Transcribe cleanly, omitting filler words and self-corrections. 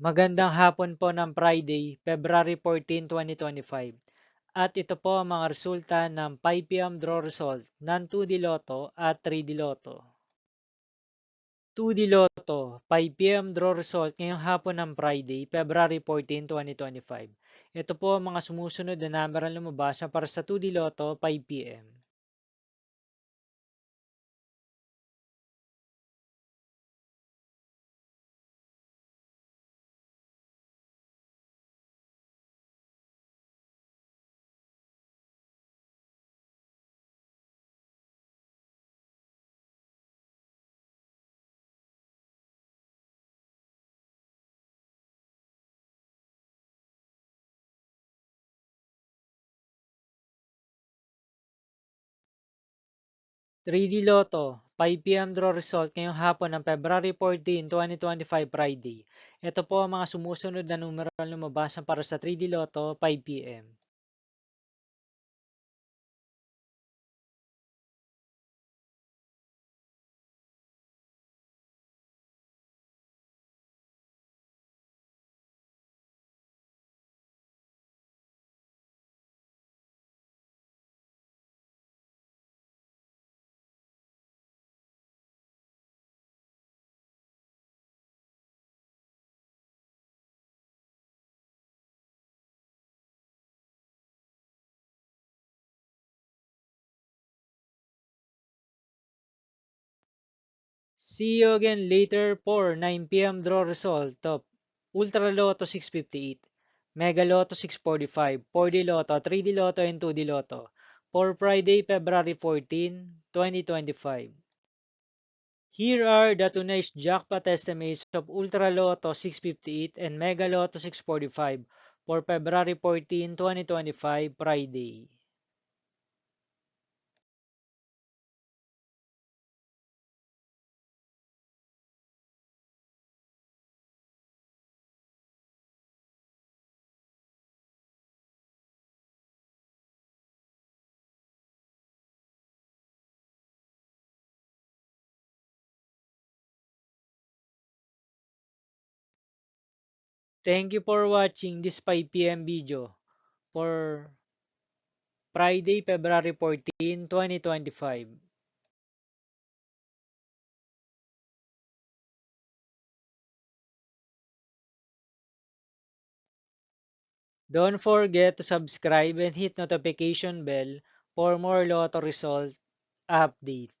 Magandang hapon po ng Friday, February 14, 2025. At ito po ang mga resulta ng 5 p.m. draw result ng 2D Lotto at 3D Lotto. 2D Lotto, 5 p.m. draw result ngayong hapon ng Friday, February 14, 2025. Ito po ang mga sumusunod na number ang lumabas para sa 2D Lotto 5 p.m. 3D Lotto, 5 p.m. draw result ngayong hapon ng February 14, 2025 Friday. Ito po ang mga sumusunod na numero ang lumabas para sa 3D Lotto 5 p.m. See you again later for 9 p.m. draw result of Ultra Lotto 658, Mega Lotto 645, 4D Lotto, 3D Lotto, and 2D Lotto for Friday, February 14, 2025. Here are the tonight's jackpot estimates of Ultra Lotto 658 and Mega Lotto 645 for February 14, 2025, Friday. Thank you for watching this 5 p.m. video for Friday, February 14, 2025. Don't forget to subscribe and hit notification bell for more Lotto result update.